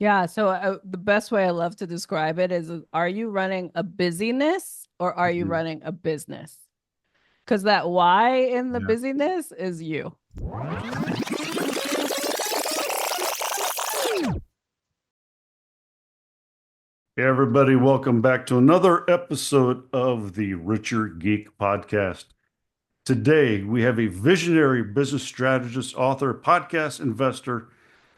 Yeah. So the best way I love to describe it is are you running a busyness or are you Mhm. running a business? Because that why in the Yeah. busyness is you. Hey, everybody, welcome back to another episode of the Richer Geek Podcast. Today, we have a visionary business strategist, author, podcast investor,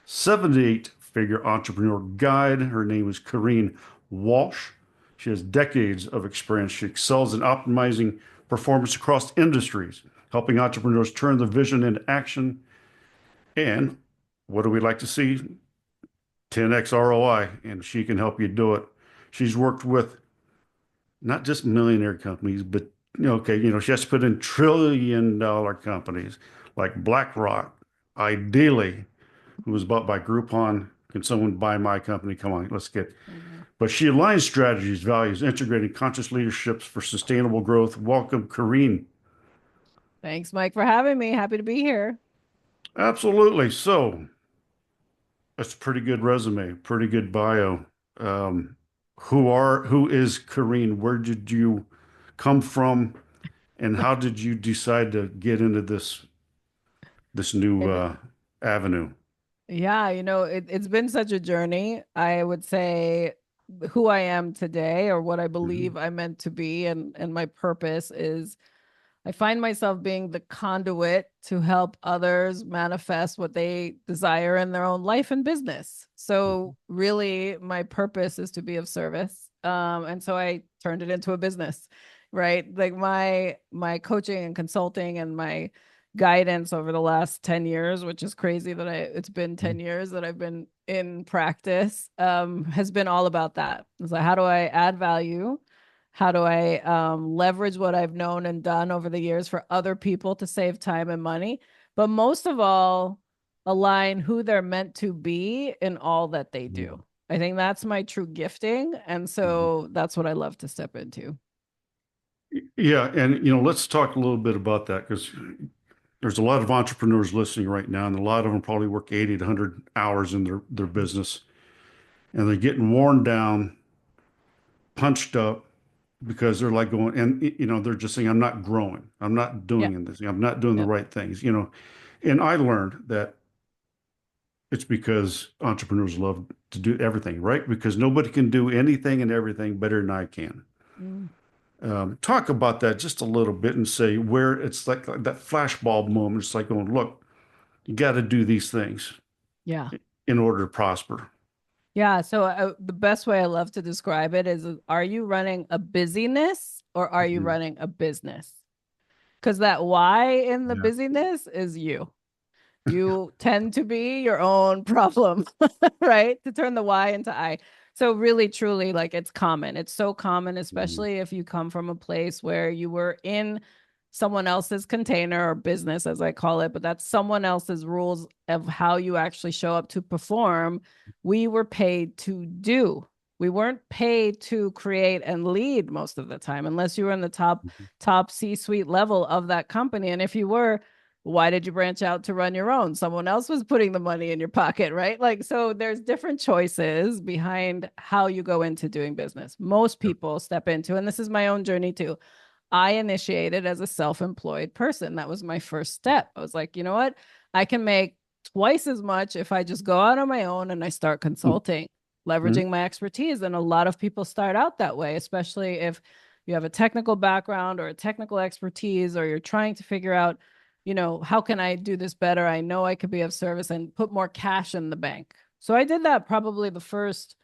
78-figure entrepreneur guide. Her name is Kareen Walsh. She has decades of experience. She excels in optimizing performance across industries, helping entrepreneurs turn their vision into action. And what do we like to see? 10x ROI, and she can help you do it. She's worked with not just millionaire companies, but she has to put in $1 trillion companies like BlackRock, ideally, who was bought by Groupon. Can someone buy my company? Come on, let's get. Mhm. But she aligns strategies, values, integrating conscious leaderships for sustainable growth. Welcome, Kareen. Thanks, Mike, for having me. Happy to be here. Absolutely. So that's a pretty good resume, pretty good bio. Um, who is Kareen? Where did you come from, and how did you decide to get into this new And avenue? yeah, it's been such a journey. I would say who I am today or what I Mhm. believe I'm meant to be and my purpose is I find myself being the conduit to help others manifest what they desire in their own life and business. So really my purpose is to be of service. And so I turned it into a business, right? Like my coaching and consulting and my guidance over the last 10 years, which is crazy that it's been 10 years that I've been in practice, has been all about that. It's like, how do I add value? How do I leverage what I've known and done over the years for other people to save time and money? But most of all, align who they're meant to be in all that they Mhm. do. I think that's my true gifting. And Mhm. so that's what I love to step into. Yeah, and let's talk a little bit about that because there's a lot of entrepreneurs listening right now, and a lot of them probably work 80 to 100 hours in their business, and they're getting worn down, punched up because they're like going, and they're just saying, I'm not growing, I'm not Yeah. doing anything, I'm not doing the Yeah. right things, And I learned that it's because entrepreneurs love to do everything, right? Because nobody can do anything and everything better than I can. Mm. Talk about that just a little bit and say where it's like that flashbulb moment. It's like going, look, you got to do these things Yeah. in order to prosper. Yeah. So the best way I love to describe it is are you running a busyness or are you Mhm. running a business? Because that why in the Yeah. busyness is you. You tend to be your own problem, right? To turn the Y into I. So really, truly, like it's common. It's so common, Mhm. especially if you come from a place where you were in someone else's container or business, as I call it, but that's someone else's rules of how you actually show up to perform. We were paid to do. We weren't paid to create and lead most of the time, unless you were in the top C-suite level of that company. And if you were, why did you branch out to run your own? Someone else was putting the money in your pocket, right? Like, so there's different choices behind how you go into doing business. Most Yep. people step into, and this is my own journey too. I initiated as a self-employed person. That was my first step. I was like, you know what? I can make twice as much if I just go out on my own and I start consulting, Mhm. leveraging my expertise. And a lot of people start out that way, especially if you have a technical background or a technical expertise, or you're trying to figure out, how can I do this better? I know I could be of service and put more cash in the bank. So I did that probably the first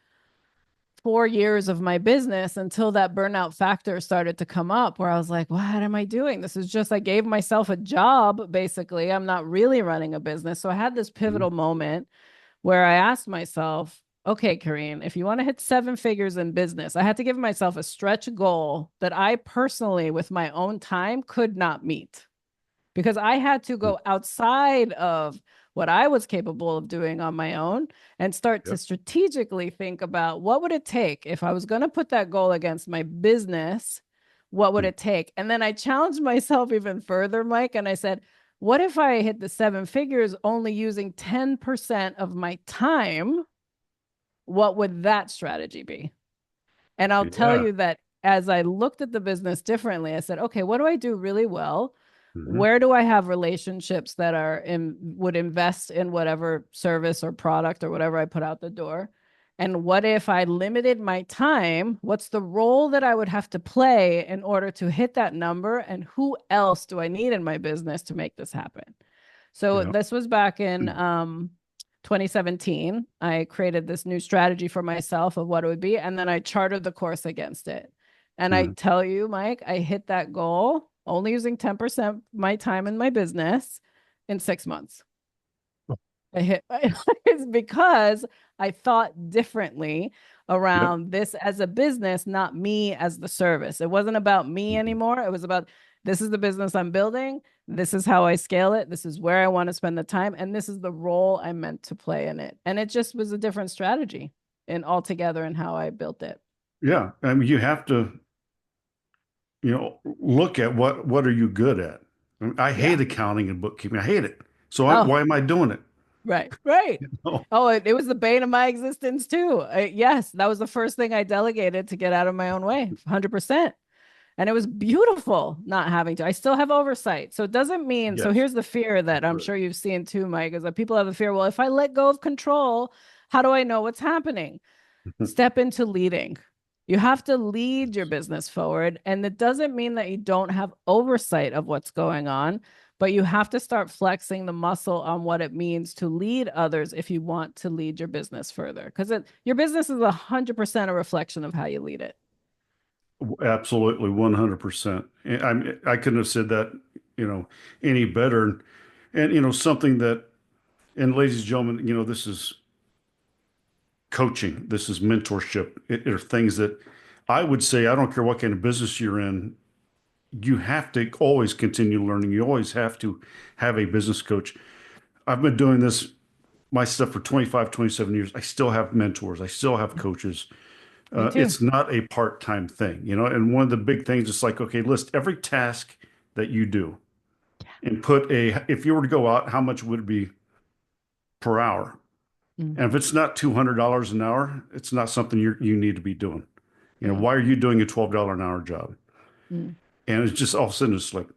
4 years of my business until that burnout factor started to come up where I was like, what am I doing? This is just, I gave myself a job, basically. I'm not really running a business. So I had this Mhm. pivotal moment where I asked myself, okay, Kareen, if you want to hit seven figures in business, I had to give myself a stretch goal that I personally, with my own time, could not meet because I had to go outside of what I was capable of doing on my own and start to Yep. strategically think about what would it take if I was going to put that goal against my business, what would Mhm. it take? And then I challenged myself even further, Mike, and I said, what if I hit the seven figures only using 10% of my time what would that strategy be? And I'll tell Yeah. you that as I looked at the business differently, I said, okay, what do I do really well? Hmm. Where do I have relationships that would invest in whatever service or product or whatever I put out the door? And what if I limited my time? What's the role that I would have to play in order to hit that number? And who else do I need in my business to make this happen? So Yeah. this was back in 2017. I created this new strategy for myself of what it would be, and then I chartered the course against it. And I Mhm. tell you, Mike, I hit that goal only using 10% of my time in my business in 6 months. I hit it's because I thought differently Yep. around this as a business, not me as the service. It wasn't about me Mhm. anymore. It was about this is the business I'm building. This is how I scale it. This is where I want to spend the time. And this is the role I'm meant to play in it. And it just was a different strategy in altogether in how I built it. Yeah. I mean, you have to, look at what are you good at? I mean, I Yeah. hate accounting and bookkeeping. I hate it. So Oh, why am I doing it? right. Right. Oh, Oh, it was the bane of my existence too. Yes, that was the first thing I delegated to get out of my own way, 100%. And it was beautiful not having to. I still have oversight. So it doesn't mean, so yes. here's the fear that I'm Right. sure you've seen too, Mike, is that people have a fear. Well, if I let go of control, how do I know what's happening? Step into leading. You have to lead your business forward. And it doesn't mean that you don't have oversight of what's going on, but you have to start flexing the muscle on what it means to lead others if you want to lead your business further. Because your business is 100% a reflection of how you lead it. Absolutely, 100%. I couldn't have said that, any better. And, something that, and ladies and gentlemen, this is coaching, this is mentorship. It are things that I would say, I don't care what kind of business you're in, you have to always continue learning. You always have to have a business coach. I've been doing this, my stuff for 25, 27 years. I still have mentors. I still have coaches. Me too. It's not a part-time thing, and one of the big things is like, okay, list every task that you do and if you were to go out, how much would it be per hour? Mm, And if it's not $200 an hour, it's not something you need to be doing. yeah. Why are you doing a $12 an hour job? Mm. And it's just all of a sudden it's like,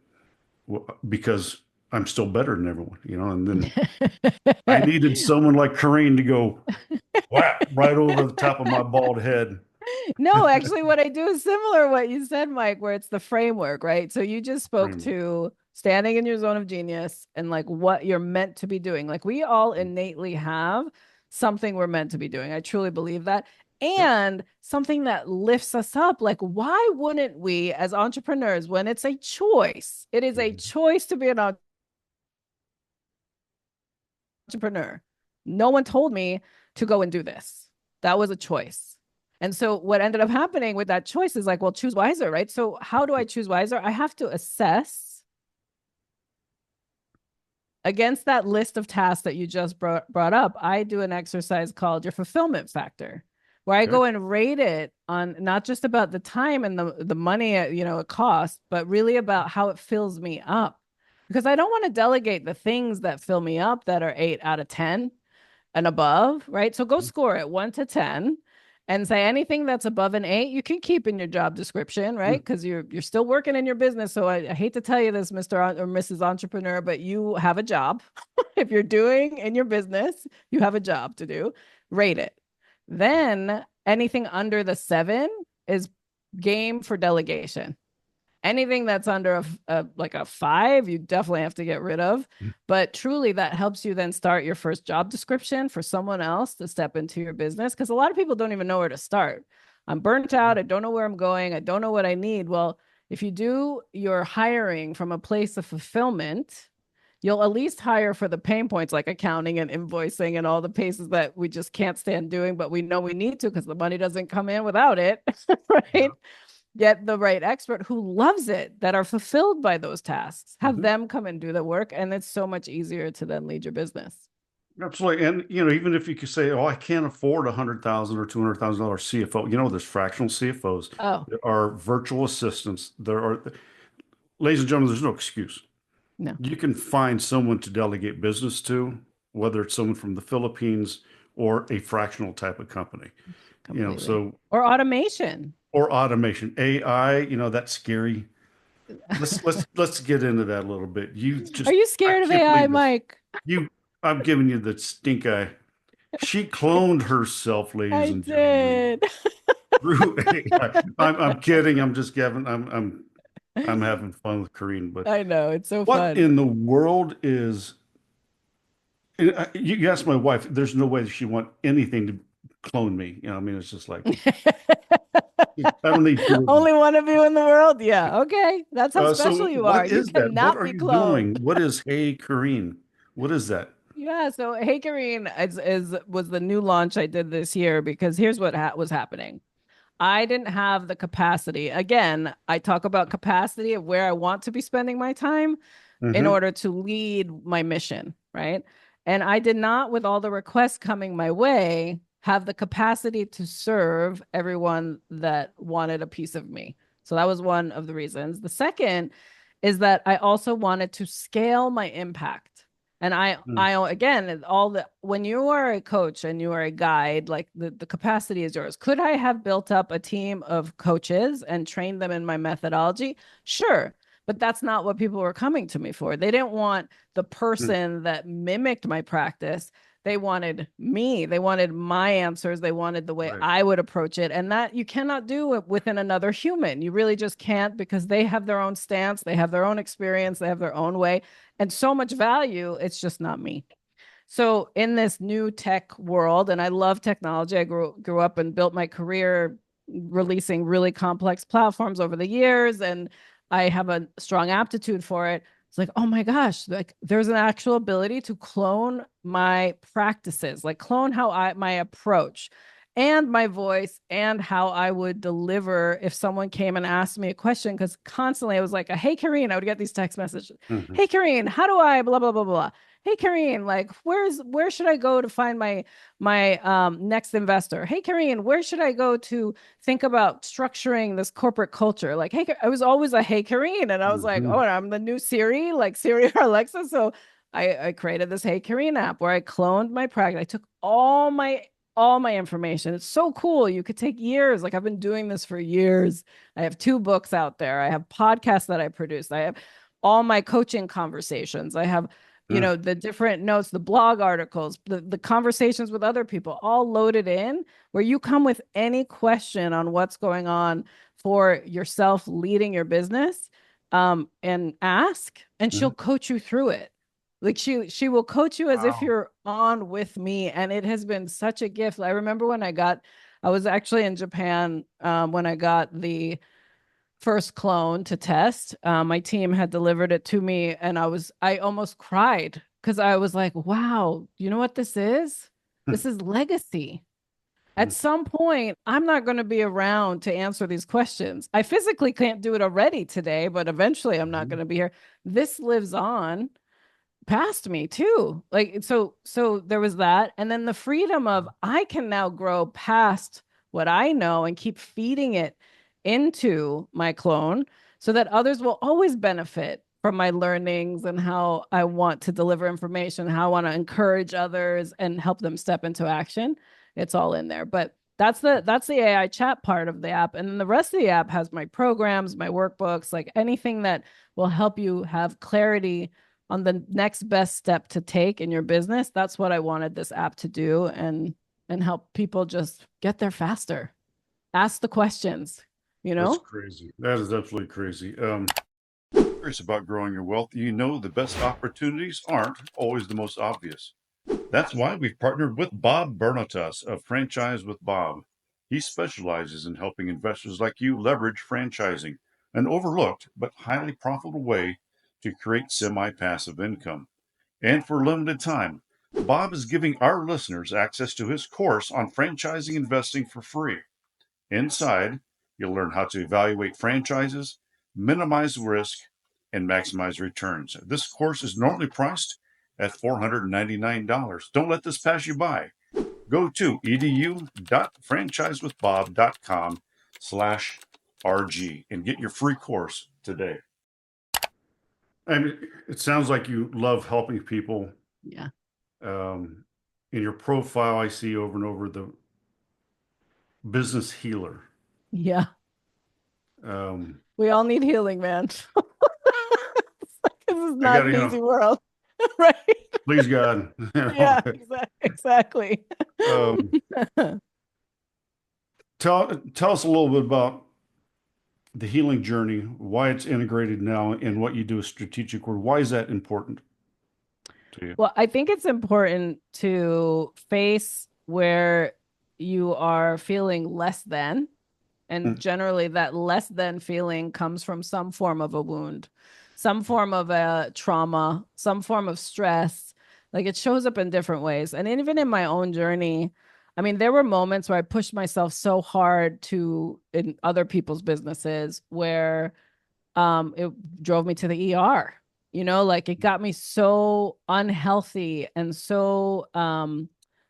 well, because I'm still better than everyone, and then I needed someone like Kareen to go whap right over the top of my bald head. No, actually, what I do is similar to what you said, Mike, where it's the framework, right? So you just spoke Framework. to standing in your zone of genius and like what you're meant to be doing. Like we all innately have something we're meant to be doing. I truly believe that. Yep. And something that lifts us up. Like, why wouldn't we, as entrepreneurs, when it's a choice, it is a Mhm. choice to be an entrepreneur. No one told me to go and do this. That was a choice. And so what ended up happening with that choice is like, well, choose wiser, right? So how do I choose wiser? I have to assess against that list of tasks that you just brought up. I do an exercise called your fulfillment factor, where I Okay. go and rate it on not just about the time and the money, it costs, but really about how it fills me up. Because I don't want to delegate the things that fill me up that are 8 out of 10 and above, right? So go score it 1 to 10 and say anything that's above an 8, you can keep in your job description, right? Mm. Because you're still working in your business. So I hate to tell you this, Mr. Or Mrs. Entrepreneur, but you have a job. If you're doing in your business, you have a job to do. Rate it. Then anything under the 7 is game for delegation. Anything that's under like a 5, you definitely have to get rid of. But truly, that helps you then start your first job description for someone else to step into your business. Because a lot of people don't even know where to start. I'm burnt out. I don't know where I'm going. I don't know what I need. Well, if you do your hiring from a place of fulfillment, you'll at least hire for the pain points like accounting and invoicing and all the pieces that we just can't stand doing, but we know we need to because the money doesn't come in without it, right? Get the right expert who loves it, that are fulfilled by those tasks, have Mhm. them come and do the work, and it's so much easier to then lead your business. Absolutely. And, even if you could say, oh, I can't afford $100,000 or $200,000 CFO, there's fractional CFOs. Oh, There are virtual assistants. Ladies and gentlemen, there's no excuse. no. You can find someone to delegate business to, whether it's someone from the Philippines or a fractional type of company. Completely. So Or automation. or automation, AI, that's scary. Let's get into that a little bit. Are you I scared of can't AI, believe this. Mike? I'm giving you the stink eye. She cloned herself, ladies I and gentlemen. did. Through AI. I'm kidding. I'm just Gavin. I'm having fun with Kareen, but I know. It's so what fun. in the world is? You asked my wife. There's no way she want anything to clone me. I mean, it's just like I don't need two of them. Only one of you in the world? Yeah. Okay. That's how So special you what are. You is that? What cannot are be you cloned. doing? What is Hey Kareen? What is that? Yeah. So Hey Kareen was the new launch I did this year because here's what was happening. I didn't have the capacity. Again, I talk about capacity of where I want to be spending my time in Mm-hmm. order to lead my mission, right? And I did not, with all the requests coming my way, have the capacity to serve everyone that wanted a piece of me. So that was one of the reasons. The second is that I also wanted to scale my impact. And I again, all the when you are a coach and you are a guide, like the capacity is yours. Could I have built up a team of coaches and trained them in my methodology? Sure. But that's not what people were coming to me for. They didn't want the Mm-hmm. person that mimicked my practice. They wanted me. They wanted my answers. They wanted the way Right. I would approach it. And that you cannot do it within another human. You really just can't because they have their own stance, they have their own experience, they have their own way, and so much value. It's just not me. So in this new tech world, and I love technology. I grew up and built my career releasing really complex platforms over the years, and I have a strong aptitude for it. It's like, oh my gosh, like there's an actual ability to clone my practices, like clone how I my approach and my voice and how I would deliver if someone came and asked me a question. Because constantly I was like, hey, Kareen, I would get these text messages. Mm-hmm. Hey, Kareen, how do I blah, blah, blah, blah. Hey, Kareen, like where should I go to find my next investor? Hey, Kareen, where should I go to think about structuring this corporate culture? Like, hey, I was always a hey, Kareen. And I was like, Mm-hmm. oh, I'm the new Siri, like Siri or Alexa. So I created this Hey Kareen app where I cloned my practice. I took all my information. It's so cool. You could take years. Like I've been doing this for years. I have 2 books out there. I have podcasts that I produce. I have all my coaching conversations. I have, the different notes, the blog articles, the conversations with other people, all loaded in where you come with any question on what's going on for yourself leading your business, and ask, and she'll Mm-hmm. coach you through it. Like she will coach you as if Wow. you're on with me, and it has been such a gift. I remember when I was actually in Japan, when I got the first clone to test. My team had delivered it to me, and I almost cried because I was like, wow, you know what this is? This is legacy. At some point, I'm not going to be around to answer these questions. I physically can't do it already today, but eventually I'm not Mm-hmm. going to be here. This lives on past me too. Like so there was that, and then the freedom of I can now grow past what I know and keep feeding it into my clone so that others will always benefit from my learnings and how I want to deliver information, how I want to encourage others and help them step into action. It's all in there. But that's the AI chat part of the app. And then the rest of the app has my programs, my workbooks, like anything that will help you have clarity on the next best step to take in your business. That's what I wanted this app to do, and help people just get there faster. Ask the questions, you That's know? crazy. That is absolutely crazy. Curious about growing your wealth. The best opportunities aren't always the most obvious. That's why we've partnered with Bob Bernatas of Franchise with Bob. He specializes in helping investors like you leverage franchising, an overlooked but highly profitable way to create semi-passive income. And for a limited time, Bob is giving our listeners access to his course on franchising investing for free. Inside, you'll learn how to evaluate franchises, minimize risk, and maximize returns. This course is normally priced at $499. Don't let this pass you by. Go to edu.franchisewithbob.com/RG and get your free course today. I mean, it sounds like you love helping people. Yeah. Um, in your profile, I see over and over the business healer. Yeah. Um, We all need healing, man. This is I not gotta, an easy world, right? please God, Yeah, exactly. um, tell us a little bit about the healing journey, why it's integrated now, and what you do with strategic work. Why is that important to you? Well, I think it's important to face where you are feeling less than. And Mm, generally, that less than feeling comes from some form of a wound, some form of a trauma, some form of stress. Like it shows up in different ways. And even in my own journey, I mean, there were moments where I pushed myself so hard to in other people's businesses where it drove me to the ER. Like it got me so unhealthy and so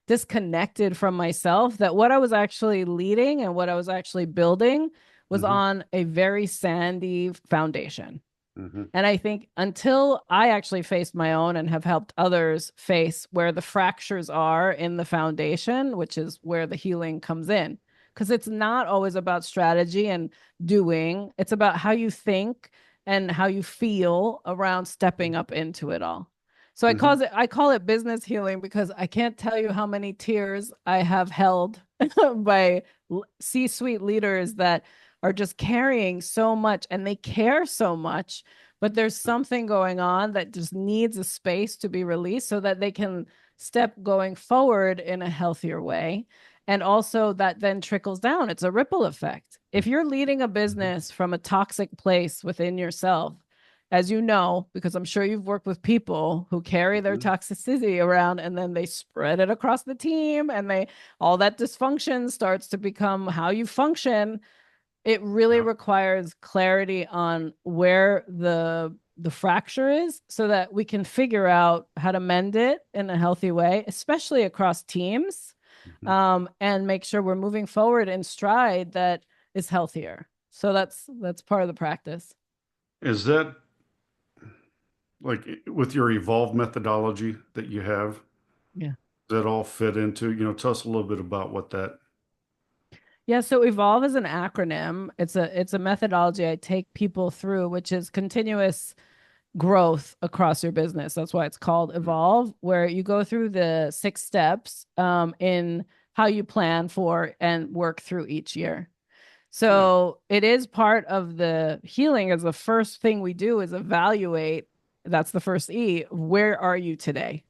disconnected from myself that what I was actually leading and what I was actually building was mhm, on a very sandy foundation. mhm, And I think until I actually faced my own and have helped others face where the fractures are in the foundation, which is where the healing comes in. Because it's not always about strategy and doing, it's about how you think and how you feel around stepping up into it all. So mhm. I call it business healing because I can't tell you how many tears I have held by C-suite leaders that are just carrying so much and they care so much, but there's something going on that just needs a space to be released so that they can step going forward in a healthier way. And also that then trickles down. It's a ripple effect. If you're leading a business from a toxic place within yourself, as you know, because I'm sure you've worked with people who carry their Mhm. toxicity around and then they spread it across the team and they all that dysfunction starts to become how you function. It really Yeah. requires clarity on where the fracture is so that we can figure out how to mend it in a healthy way, especially across teams, Mhm. and make sure we're moving forward in stride that is healthier. So that's part of the practice. Is that like with your evolved methodology that you have, Yeah. does that all fit into, tell us a little bit about what that. Yeah, so evolve is an acronym. It's a methodology I take people through, which is continuous growth across your business. That's why it's called Evolve, where you go through the 6 steps in how you plan for and work through each year. Yeah. So it is part of the healing. As the first thing we do is evaluate. That's the first E. Where are you today?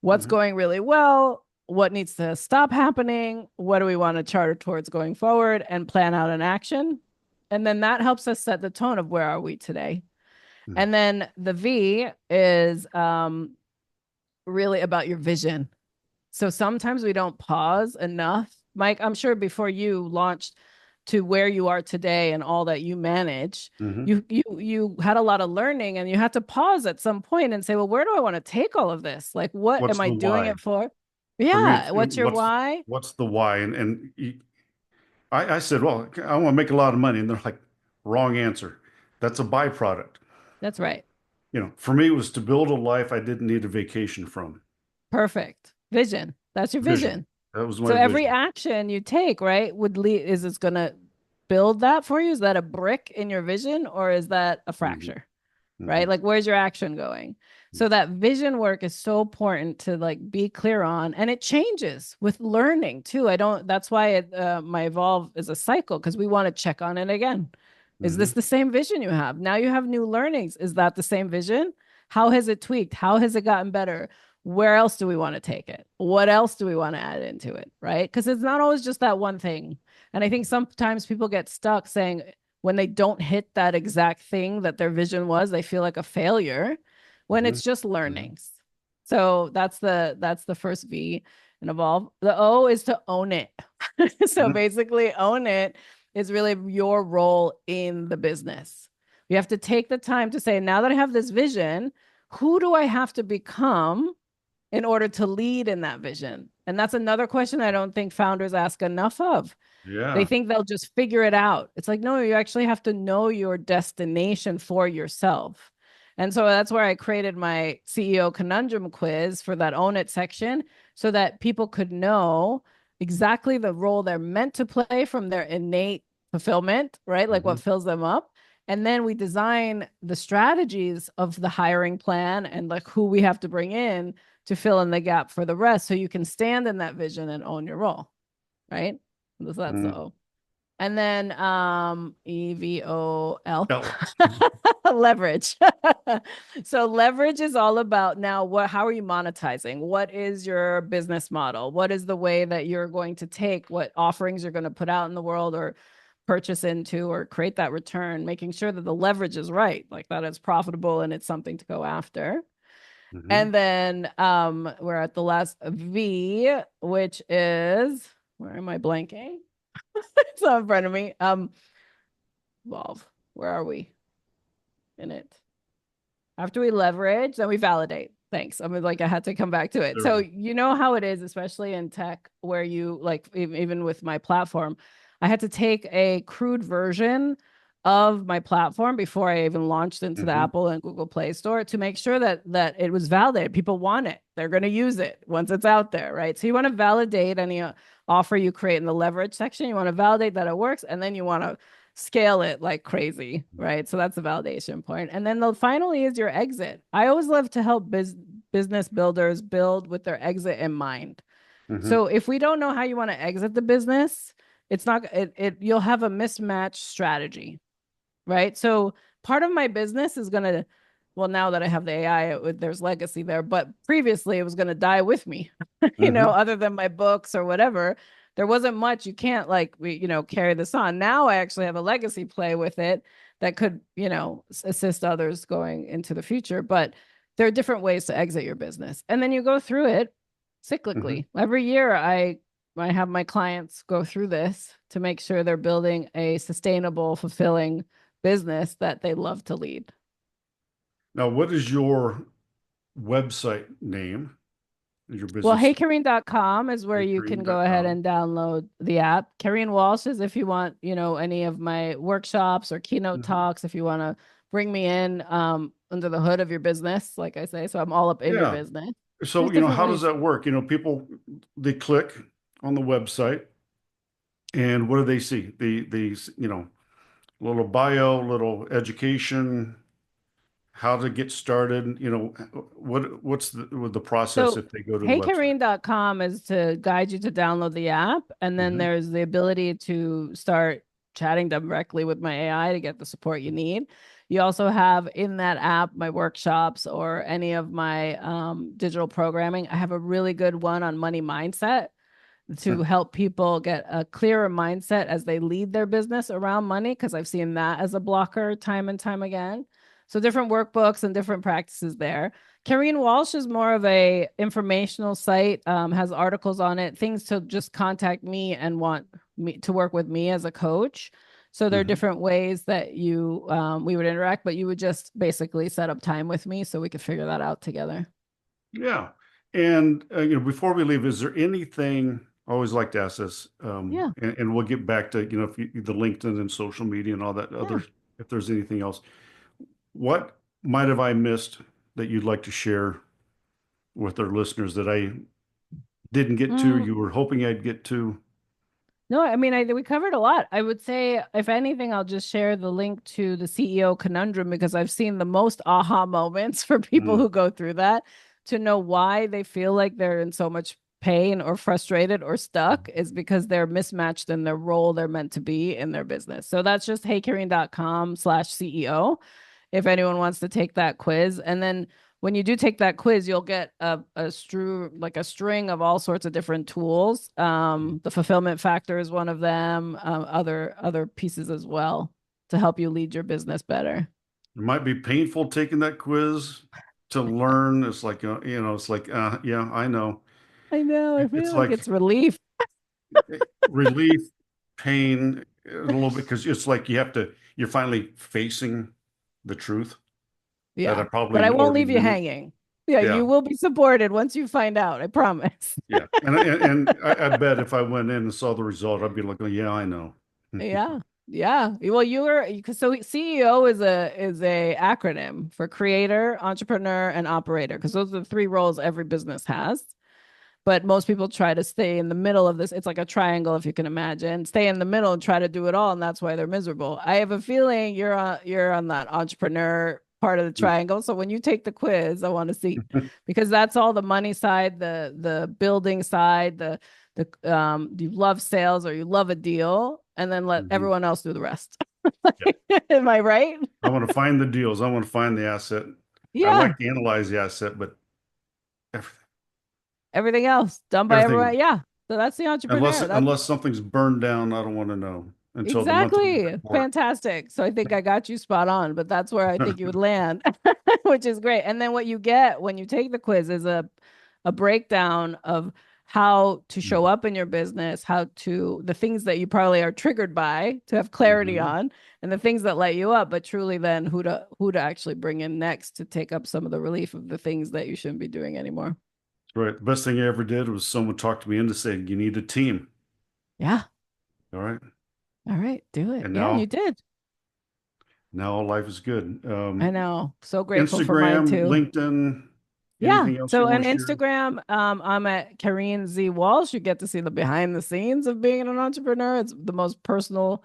What's Mhm. going really well? What needs to stop happening? What do we want to charter towards going forward and plan out an action? And then that helps us set the tone of where are we today. Mhm. And then the V is really about your vision. So sometimes we don't pause enough. Mike, I'm sure before you launched to where you are today and all that you manage, Mhm. you had a lot of learning and you had to pause at some point and say, well, where do I want to take all of this? Like, what What's am I the doing why? it for? For me, Yeah. What's your what's why? what's the why? I said, well, I want to make a lot of money, and they're like, wrong answer. That's a byproduct. That's right. For me, it was to build a life I didn't need a vacation from. Perfect. Vision. That's your Vision. vision. That was my So every vision. action you take, right, would lead, is it's going to build that for you? Is that a brick in your vision or is that a Hmm. fracture? Right? Hmm. Like where's your action going? So that vision work is so important to like be clear on, and it changes with learning too. I don't That's why my evolve is a cycle because we want to check on it again. Is this Hmm. the same vision you have? Now you have new learnings. Is that the same vision? How has it tweaked? How has it gotten better? Where else do we want to take it? What else do we want to add into it? Right? Because it's not always just that one thing. And I think sometimes people get stuck saying when they don't hit that exact thing that their vision was, they feel like a failure when Hmm. it's just Hmm. learnings. So that's the first V and evolve. The O is to own it. So Hmm. basically own it is really your role in the business. You have to take the time to say, now that I have this vision, who do I have to become in order to lead in that vision? And that's another question I don't think founders ask enough of. They Yeah. think they'll just figure it out. It's like, no, you actually have to know your destination for yourself. And so that's where I created my CEO conundrum quiz for that own it section so that people could know exactly the role they're meant to play from their innate fulfillment, right? Like Hmm. what fills them up. And then we design the strategies of the hiring plan and like who we have to bring in to fill in the gap for the rest. So you can stand in that vision and own your role, right? That's Hmm. so. And then EVOL, Oh. leverage. So leverage is all about now how are you monetizing? What is your business model? What is the way that you're going to take what offerings you're going to put out in the world or purchase into or create that return, making sure that the leverage is right, like that it's profitable and it's something to go after. Hmm. And then we're at the last V, which is where am I blanking? It's not in front of me. Evolve. Where are we in it? After we leverage, then we validate. Thanks. I mean, like I had to come back to it. There we So go. you know how it is, especially in tech, where you like even with my platform, I had to take a crude version of my platform before I even launched into the Hmm. Apple and Google Play Store to make sure that it was validated. People want it. They're going to use it once it's out there, right? So you want to validate any offer you create in the leverage section. You want to validate that it works, and then you want to scale it like crazy, right? So that's the validation point. And then finally is your exit. I always love to help business builders build with their exit in mind. Hmm. So if we don't know how you want to exit the business, it's not you'll have a mismatched strategy, right? So part of my business is going to, well, now that I have the AI, there's legacy there, but previously it was going to die with me, Hmm. other than my books or whatever. There wasn't much. You can't like, carry this on. Now I actually have a legacy play with it that could, assist others going into the future. But there are different ways to exit your business. And then you go through it Hmm. cyclically. Every year I have my clients go through this to make sure they're building a sustainable, fulfilling business that they love to lead. Now, what is your website name? Is your Well, business heykareen.com is where you can go ahead bakery.com? and download the app. Kareen Walsh is if you want, any of my workshops or keynote Hmm. talks, if you want to bring me in under the hood of your business, like I say. So I'm all up in your Yeah. business. So, There's different how does ways. that work? People, they click on the website and what do they see? Little bio, little education, how to get started, what's the process So if they go to the website? heykareen.com is to guide you to download the app. And then Hmm. there's the ability to start chatting directly with my AI to get the support you need. You also have in that app my workshops or any of my digital programming. I have a really good one on money mindset to help people get a clearer mindset as they lead their business around money, because I've seen that as a blocker time and time again. So different workbooks and different practices there. Kareen Walsh is more of a informational site, has articles on it, things to just contact me and want me to work with me as a coach. So there are Hmm. different ways that we would interact, but you would just basically set up time with me so we could figure that out together. Yeah. And, before we leave, is there anything, I always like to ask this, Yeah, and we'll get back to, if the LinkedIn and social media and all that yeah. other, if there's anything else, what might have I missed that you'd like to share with our listeners that I didn't get to, Mm, you were hoping I'd get to? No, I mean, we covered a lot. I would say, if anything, I'll just share the link to the CEO conundrum because I've seen the most aha moments for people Mm. who go through that to know why they feel like they're in so much pain or frustrated or stuck is because they're mismatched in their role they're meant to be in their business. So that's just heykareen.com/CEO if anyone wants to take that quiz. And then when you do take that quiz, you'll get a string of all sorts of different tools. The fulfillment factor is one of them. Other pieces as well to help you lead your business better. It might be painful taking that quiz to learn. It's like, it's like, yeah, I know. I know. I It's feel like like it's relief. relief, pain, a little bit, because it's like you're finally facing the truth that I Yeah, but probably I won't already leave you knew. hanging. Yeah, Yeah, you will be supported once you find out. I promise. yeah. And I bet if I went in and saw the result, I'd be like, oh, yeah, I know. Yeah. Yeah. Well, so CEO is a acronym for creator, entrepreneur, and operator, because those are the three roles every business has. but most people try to stay in the middle of this. It's like a triangle, if you can imagine. Stay in the middle and try to do it all, and that's why they're miserable. I have a feeling you're on that entrepreneur part of the triangle. So when you take the quiz, I want to see, because that's all the money side, the building side, the you love sales or you love a deal, and then let Mhm. everyone else do the rest. Yeah. Am I right? I want to find the deals. I want to find the asset. I Yeah. like to analyze the asset, but everything, Everything else done by everyone. everything, Yeah. So that's the unless entrepreneur. That's unless something's burned down, I don't want to know until the monthly exactly report. fantastic. So I think I got you spot on, but that's where I think you would land, which is great. And then what you get when you take the quiz is a breakdown of how to show up in your business, how to the things that you probably are triggered by to have clarity Mhm. on, and the things that light you up, but truly then who to actually bring in next to take up some of the relief of the things that you shouldn't be doing anymore. Right. The best thing I ever did was someone talked me into saying, you need a team. Yeah. All right. All right. Do it. And Yeah. And you did. now life is good. I know. So grateful for mine Instagram, too. LinkedIn, Yeah. anything else you So on want to share? Instagram, I'm at Kareen Z Walsh. You get to see the behind the scenes of being an entrepreneur. It's the most personal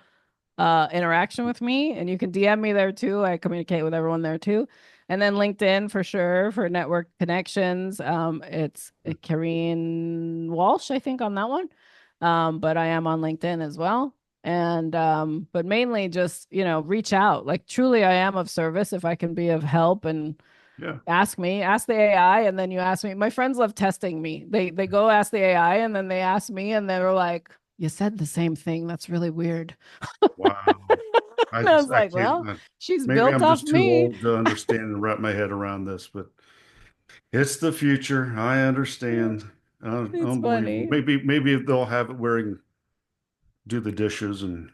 interaction with me, and you can DM me there too. I communicate with everyone there too. And then LinkedIn for sure for network connections. It's Kareen Walsh, I think, on that one. But I am on LinkedIn as well. And but mainly just, reach out. Like truly I am of service if I can be of help, and Yeah. ask the AI, and then you ask me. My friends love testing me. They go ask the AI and then they ask me, and they're like, you said the same thing. That's really weird. Wow. I And I just, was I like, can't, well, she's maybe built I'm off just too me. old to understand and wrap my head around this, but it's the future. I understand. It's Unbelievable. funny. Maybe they'll have it wearing, do the dishes and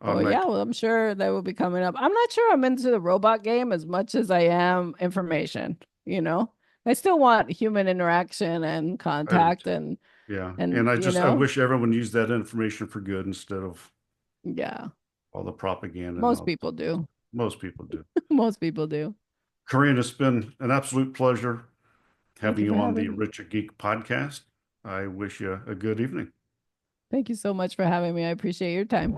Oh yeah, automatic. well, I'm sure that will be coming up. I'm not sure I'm into the robot game as much as I am information, you know. I still want human interaction and I do contact too. and Yeah. and And you I know, wish everyone used that information for good instead of yeah. all the propaganda and Most all. people do. Most people do. Most people do. Karina, it's been an absolute pleasure Thank having you you for on the having me. Richer Geek podcast. I wish you a good evening. Thank you so much for having me. I appreciate your time.